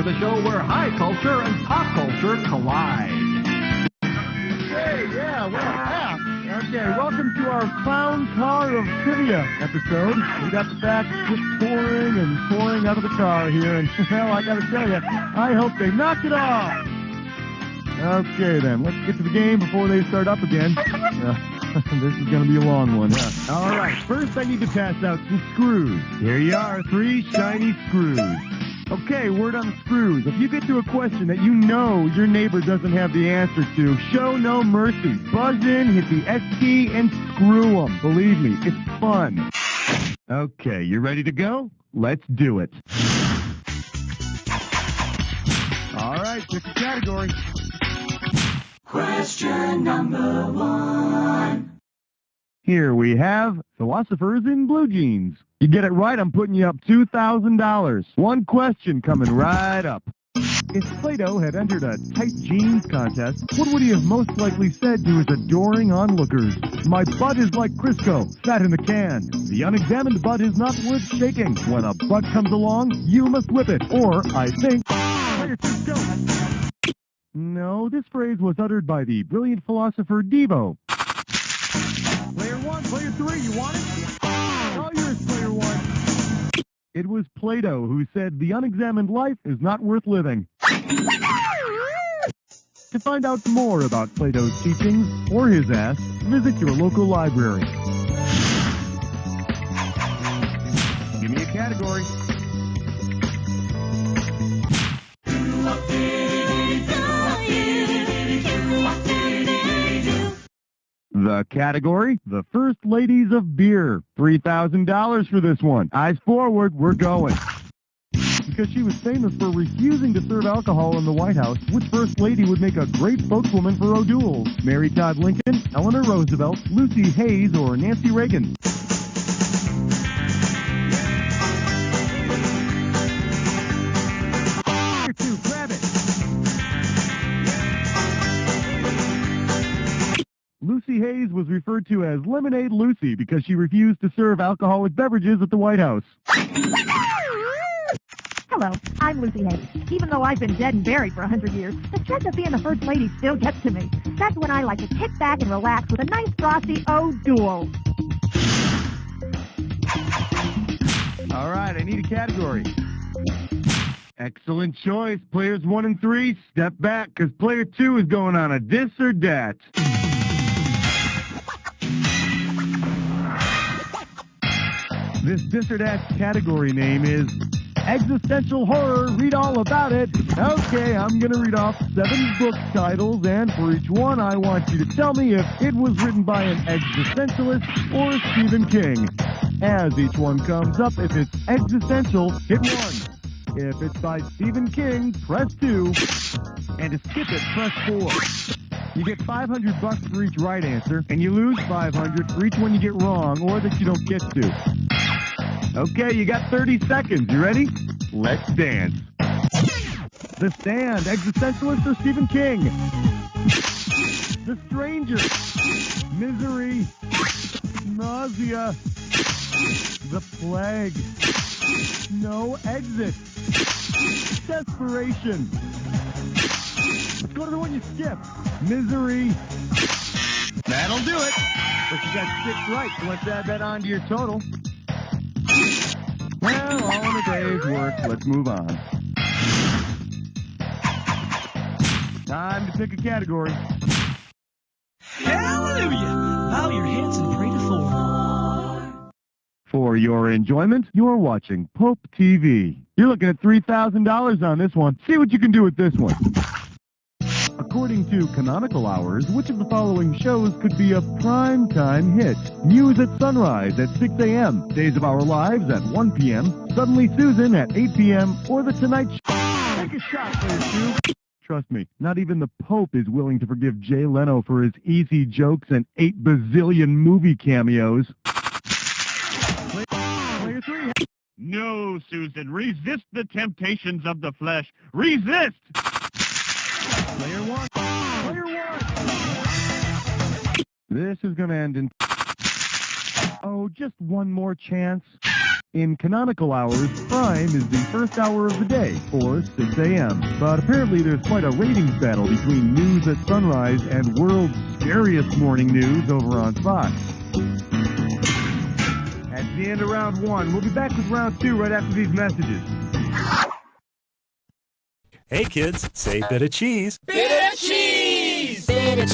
to the show where high culture and pop culture collide. Hey, yeah. Okay, welcome to our Clown Car of Trivia episode. We got the facts just pouring and pouring out of the car here, and, well, I gotta tell you, I hope they knock it off. Okay, then, let's get to the game before they start up again. This is going to be a long one. All right, first I need to pass out some screws. Here you are, 3 shiny screws. Okay, word on the screws. If you get to a question that you know your neighbor doesn't have the answer to, show no mercy. Buzz in, hit the S key, and screw them. Believe me, it's fun. Okay, you ready to go? Let's do it. All right, pick a category. Question number 1. Here we have philosophers in blue jeans. You get it right, I'm putting you up $2,000. One question coming right up. If Plato had entered a tight jeans contest, what would he have most likely said to his adoring onlookers? My butt is like Crisco, fat in the can. The unexamined butt is not worth shaking. When a butt comes along, you must whip it. Or, I think... No, this phrase was uttered by the brilliant philosopher Devo. Player 1, player 3, you want it? All yours, player 1. It was Plato who said the unexamined life is not worth living. To find out more about Plato's teachings, or his ass, visit your local library. Give me a category. The category, the First Ladies of Beer. $3,000 for this one. Eyes forward, we're going. Because she was famous for refusing to serve alcohol in the White House, which First Lady would make a great spokeswoman for O'Doul's? Mary Todd Lincoln, Eleanor Roosevelt, Lucy Hayes, or Nancy Reagan? Lucy Hayes was referred to as Lemonade Lucy because she refused to serve alcoholic beverages at the White House. Hello, I'm Lucy Hayes. Even though I've been dead and buried for 100 years, the stress of being the First Lady still gets to me. That's when I like to kick back and relax with a nice frosty O'Doul. All right, I need a category. Excellent choice. Players 1 and 3, step back, because player 2 is going on a dis or dat. This dis or dat category name is Existential Horror. Read all about it. Okay, I'm going to read off 7 book titles, and for each one, I want you to tell me if it was written by an existentialist or Stephen King. As each one comes up, if it's existential, hit 1. If it's by Stephen King, press 2. And to skip it, press 4. You get $500 for each right answer, and you lose $500 for each one you get wrong or that you don't get to. Okay, you got 30 seconds. You ready? Let's dance. The Stand, existentialist or Stephen King? The Stranger, Misery, Nausea, The Plague, No Exit, Desperation. Let's go to the one you skipped. Misery. That'll do it. But you got 6 right, so let's add that on to your total. Well, all in a day's work. Let's move on. Time to pick a category. Hallelujah! Bow your heads and pray to 4. For your enjoyment, you're watching Pope TV. You're looking at $3,000 on this one. See what you can do with this one. According to Canonical Hours, which of the following shows could be a prime-time hit? News at Sunrise at 6 a.m., Days of Our Lives at 1 p.m., Suddenly Susan at 8 p.m., or The Tonight Show? Take a shot, player 2. Trust me, not even the Pope is willing to forgive Jay Leno for his easy jokes and 8 bazillion movie cameos. Player 3. No, Susan, resist the temptations of the flesh. Resist! Player 1. Player 1. This is going to end in... Oh, just one more chance. In canonical hours, prime is the first hour of the day, or 6 a.m. But apparently there's quite a ratings battle between News at Sunrise and World's Scariest Morning News over on Fox. That's the end of round one. We'll be back with round two right after these messages. Hey kids, say bit of cheese. Bit of cheese! Bit of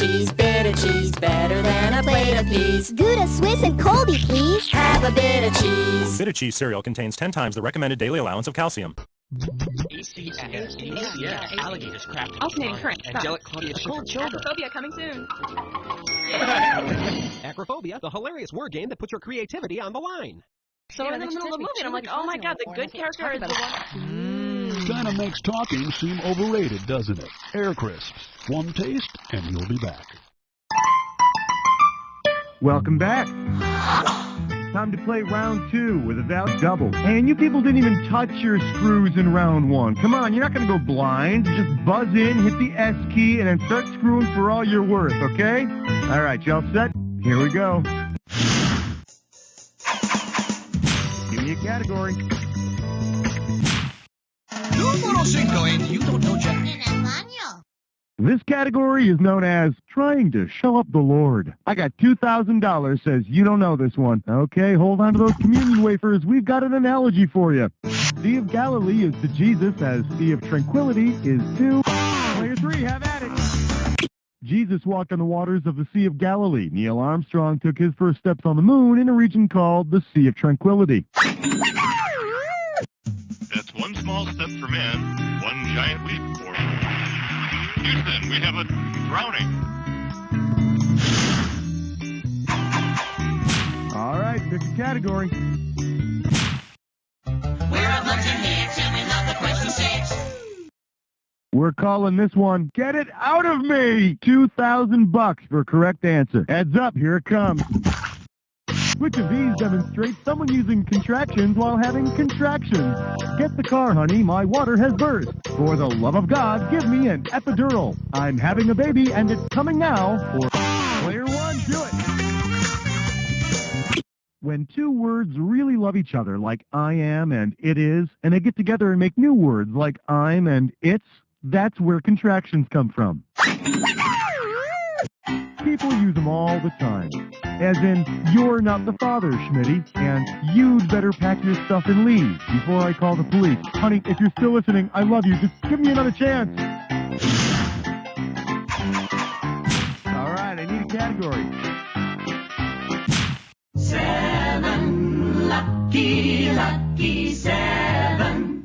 cheese, better than a plate of peas. Gouda, Swiss, and Colby, please. Have a bit of cheese. Bit of cheese cereal contains 10 times the recommended daily allowance of calcium. ACS, alligators, crab, Alternating current. angelic Claudia Cold shoulder. Acrophobia coming soon. Acrophobia, the hilarious word game that puts your creativity on the line. So we're in the middle of the movie, and I'm like, oh my god, the good character is the one. Kinda makes talking seem overrated, doesn't it? Air Crisps. One taste, and you'll be back. Welcome back. Time to play round two with a valid double. And you people didn't even touch your screws in round one. Come on, you're not going to go blind. Just buzz in, hit the S key, and then start screwing for all you're worth, okay? All right, y'all set? Here we go. Give me a category. Numero 5, and you don't know Jack. This category is known as trying to show up the Lord. I got $2,000, says you don't know this one. Okay, hold on to those communion wafers. We've got an analogy for you. Sea of Galilee is to Jesus as Sea of Tranquility is to... Player 3, have at it. Jesus walked on the waters of the Sea of Galilee. Neil Armstrong took his first steps on the moon in a region called the Sea of Tranquility. That's one small step for man, one giant leap for Houston. We have a drowning. All right, pick a category. We're a bunch of hicks, and we love the question 6. We're calling this one, Get It Out of Me! $2,000 for a correct answer. Heads up, here it comes. Which of these demonstrates someone using contractions while having contractions? Get the car, honey, my water has burst. For the love of God, give me an epidural. I'm having a baby and it's coming now. Or player 1, do it. When two words really love each other, like I am and it is, and they get together and make new words like I'm and it's, that's where contractions come from. People use them all the time. As in, you're not the father, Schmitty, and you'd better pack your stuff and leave before I call the police. Honey, if you're still listening, I love you. Just give me another chance. All right, I need a category. 7, lucky 7.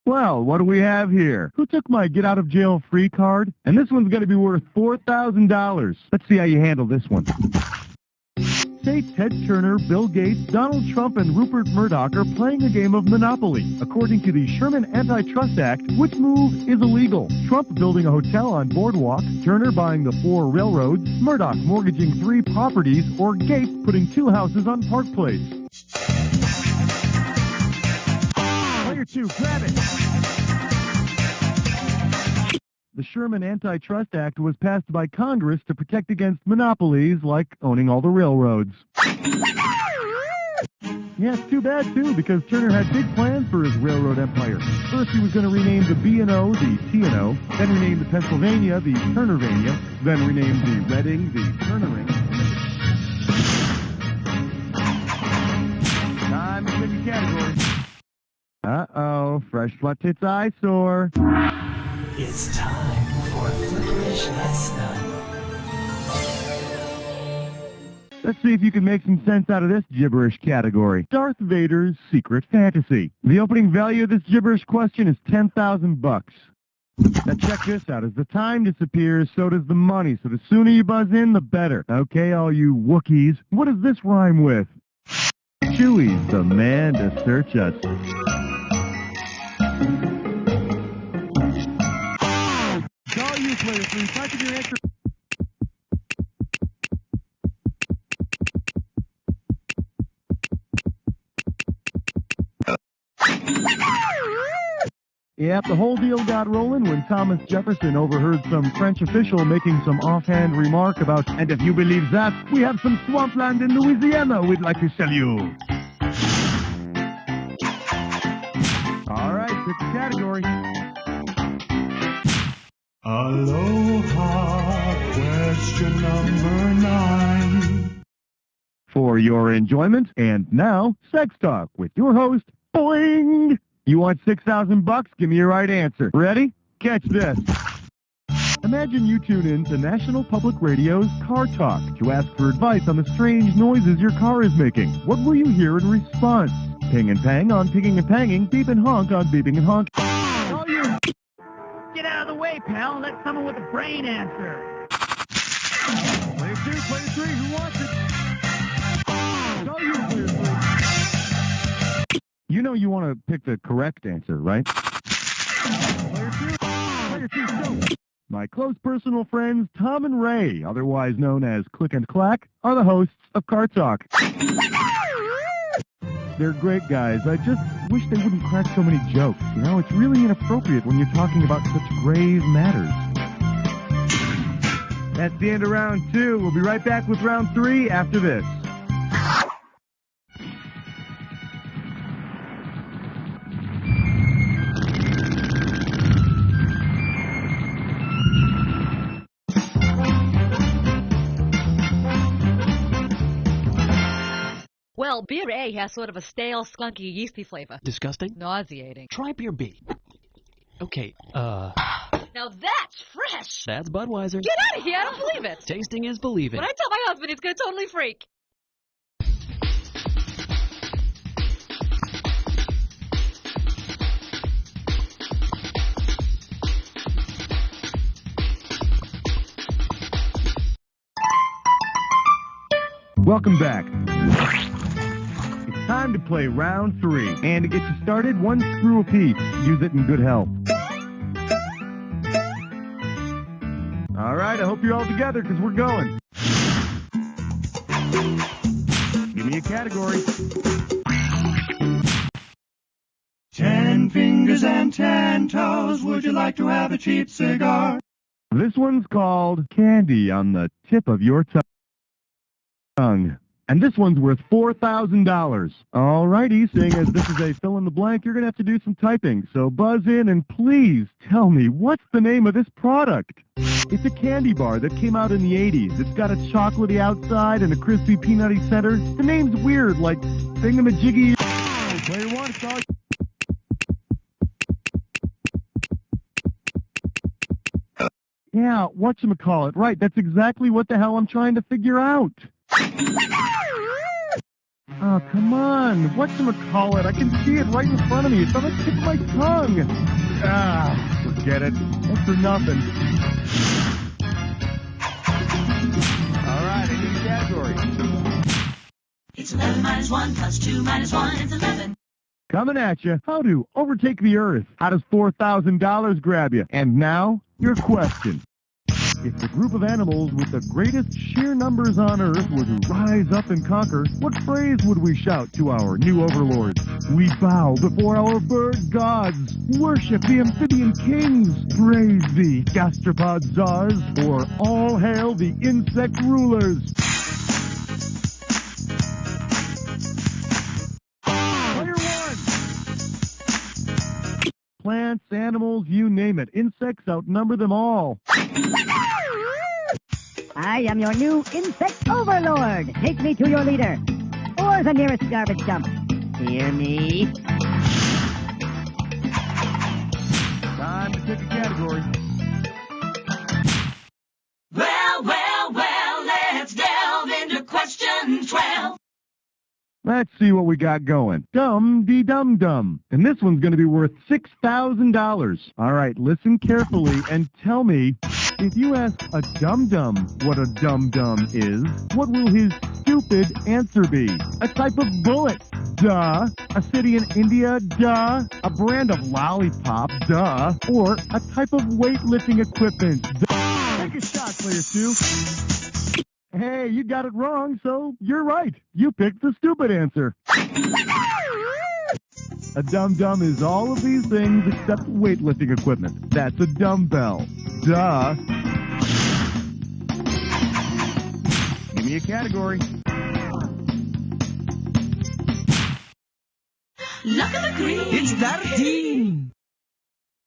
Well, what do we have here? Who took my get out of jail free card? And this one's going to be worth $4,000. Let's see how you handle this one. Say Ted Turner, Bill Gates, Donald Trump, and Rupert Murdoch are playing a game of Monopoly. According to the Sherman Antitrust Act, which move is illegal? Trump building a hotel on Boardwalk, Turner buying the 4 railroads, Murdoch mortgaging 3 properties, or Gates putting 2 houses on Park Place. Player 2, grab it. The Sherman Antitrust Act was passed by Congress to protect against monopolies like owning all the railroads. Yeah, it's too bad, too, because Turner had big plans for his railroad empire. First, he was going to rename the B&O the T&O, then rename the Pennsylvania the Turnervania, then rename the Reading the Turnering. Time to pick a category. Uh-oh, fresh flat tits eyesore. It's time for Flickerish Lesson. Let's see if you can make some sense out of this gibberish category. Darth Vader's secret fantasy. The opening value of this gibberish question is $10,000. Now check this out. As the time disappears, so does the money. So the sooner you buzz in, the better. Okay, all you Wookiees. What does this rhyme with? Chewie's the man to search us. It's all you, player 3. Type in your answer. Yep, the whole deal got rolling when Thomas Jefferson overheard some French official making some offhand remark about, and if you believe that, we have some swampland in Louisiana we'd like to sell you. Pick the category. Aloha, question number 9. For your enjoyment, and now, Sex Talk with your host, Boing! You want $6,000? Give me your right answer. Ready? Catch this. Imagine you tune in to National Public Radio's Car Talk to ask for advice on the strange noises your car is making. What will you hear in response? Ping and pang on pinging and panging, beep and honk on beeping and honk. All you... Get out of the way, pal. Let someone with a brain answer. Player 2, player 3, who wants it? All you, player 3. You know you want to pick the correct answer, right? Player 2, go. My close personal friends, Tom and Ray, otherwise known as Click and Clack, are the hosts of Car Talk. They're great guys. I just wish they wouldn't crack so many jokes. You know, it's really inappropriate when you're talking about such grave matters. That's the end of round 2. We'll be right back with round 3 after this. Well, beer A has sort of a stale, skunky, yeasty flavor. Disgusting? Nauseating. Try beer B. Okay, Now that's fresh! that's Budweiser. Get out of here! I don't believe it! Tasting is believing. When I tell my husband, he's gonna totally freak. Welcome back. It's time to play round 3. And to get you started, 1 screw apiece. Use it in good health. All right, I hope you're all together because we're going. Give me a category. 10 fingers and 10 toes. Would you like to have a cheap cigar? This one's called Candy on the Tip of Your Tongue. And this one's worth $4,000. All righty, seeing as this is a fill-in-the-blank, you're going to have to do some typing. So buzz in and please tell me, what's the name of this product? It's a candy bar that came out in the 80s. It's got a chocolatey outside and a crispy peanutty center. The name's weird, like Thingamajiggy. Player 1, it's all... Yeah, whatchamacallit. Right, that's exactly what the hell I'm trying to figure out. Oh, come on. Whatchamacallit? I can see it right in front of me. It's on the tip of my tongue. Ah, forget it. That's for nothing. All right, I need a category. It's 11 minus 1 plus 2 minus 1 is 11. Coming at you. How to overtake the Earth? How does $4,000 grab you? And now, your question. If the group of animals with the greatest sheer numbers on Earth were to rise up and conquer, what phrase would we shout to our new overlords? We bow before our bird gods, worship the amphibian kings, praise the gastropod czars, or all hail the insect rulers. Player 1! Plants, animals, you name it. Insects outnumber them all. I am your new insect overlord. Take me to your leader, or the nearest garbage dump. Hear me? Time to pick a category. Well, let's delve into question 12. Let's see what we got going. Dum-de-dum-dum. And this one's going to be worth $6,000. All right, listen carefully and tell me, if you ask a dum-dum what a dum-dum is, what will his stupid answer be? A type of bullet? Duh. A city in India? Duh. A brand of lollipop? Duh. Or a type of weightlifting equipment? Duh. Take a shot, player 2. Hey, you got it wrong, so you're right. You picked the stupid answer. A dum-dum is all of these things except weightlifting equipment. That's a dumbbell. Duh. Give me a category. Look at the green. It's 13.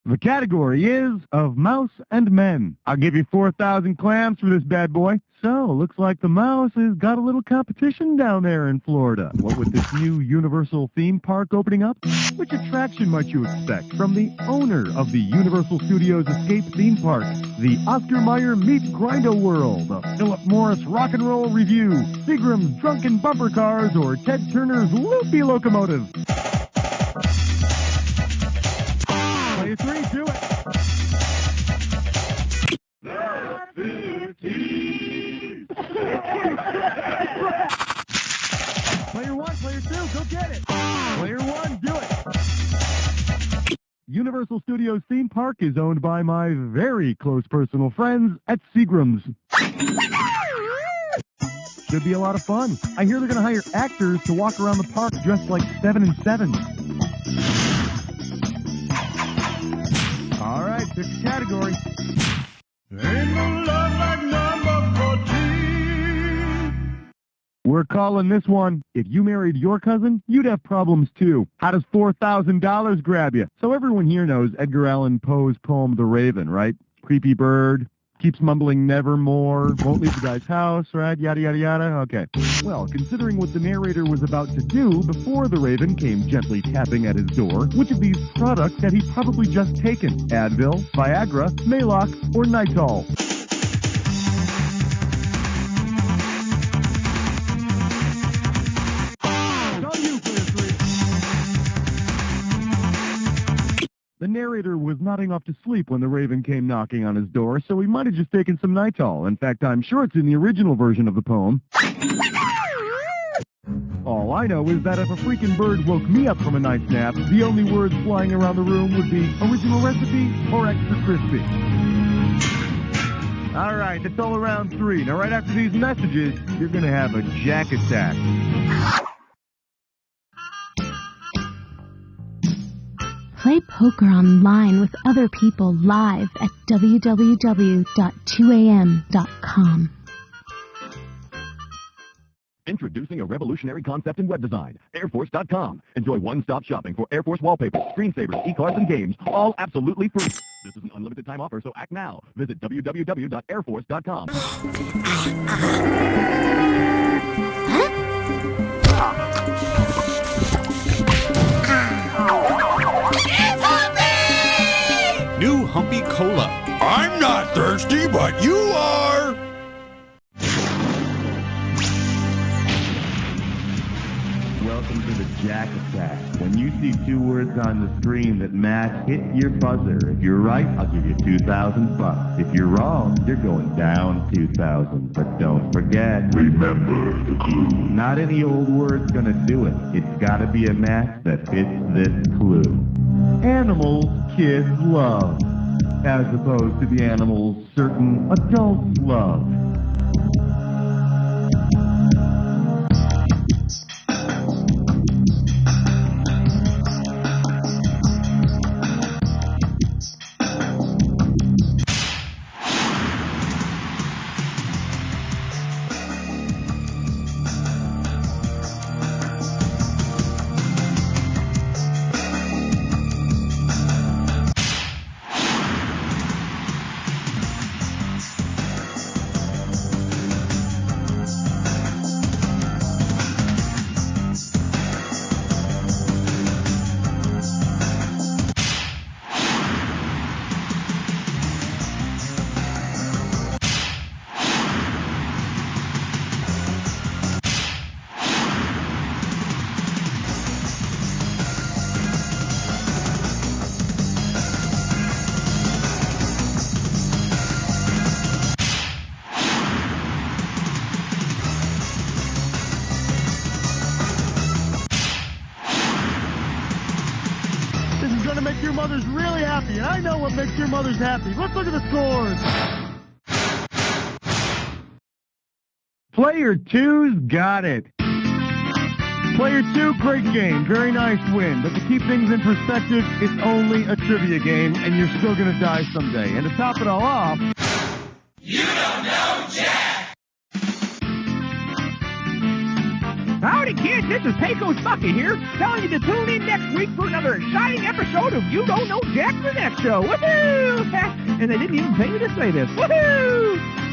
The category is of mouse and men. I'll give you 4,000 clams for this bad boy. So, looks like the mouse has got a little competition down there in Florida. What with this new Universal theme park opening up? Which attraction might you expect from the owner of the Universal Studios Escape theme park? The Oscar Mayer Meet Grindo World, a Philip Morris Rock and Roll Review, Seagram's Drunken Bumper Cars, or Ted Turner's Loopy Locomotive? Player 3, do it! Player 1, Player 2, go get it! Player 1, do it! Universal Studios theme park is owned by my very close personal friends at Seagram's. Should be a lot of fun. I hear they're going to hire actors to walk around the park dressed like 7 and 7. All right, pick the category. Ain't no love like number 14. We're calling this one, if you married your cousin, you'd have problems too. How does $4,000 grab you? So everyone here knows Edgar Allan Poe's poem The Raven, right? Creepy bird, keeps mumbling nevermore, won't leave the guy's house, right? Yada, yada, yada. Okay. Well, considering what the narrator was about to do before the raven came gently tapping at his door, which of these products had he probably just taken? Advil, Viagra, Maalox, or Nitol? The narrator was nodding off to sleep when the raven came knocking on his door, so he might have just taken some Nitol. In fact, I'm sure it's in the original version of the poem. All I know is that if a freaking bird woke me up from a nice nap, the only words flying around the room would be original recipe or extra crispy. All right, that's all around 3. Now, right after these messages, you're going to have a jack attack. Play poker online with other people live at www.2am.com. Introducing a revolutionary concept in web design, Airforce.com. Enjoy one-stop shopping for Air Force wallpaper, screensavers, e-cards, and games, all absolutely free. This is an unlimited time offer, so act now. Visit www.airforce.com. New Humpy Cola. I'm not thirsty, but you are. Welcome to the Jack Attack. When you see 2 words on the screen that match, hit your buzzer. If you're right, I'll give you $2,000. If you're wrong, you're going down 2,000. But don't forget, remember the clue. Not any old word's gonna do it. It's gotta be a match that fits this clue. Animals kids love, as opposed to the animals certain adults love. Make your mothers really happy, and I know what makes your mothers happy. Let's look at the scores. Player 2's got it. Player 2, great game, very nice win, but to keep things in perspective, it's only a trivia game, and you're still going to die someday. And to top it all off, you don't know Jack! Howdy! Howdy, kids. This is Pecos Bucky here, telling you to tune in next week for another exciting episode of You Don't Know Jack the Netshow. Woohoo! And they didn't even pay me to say this. Woohoo!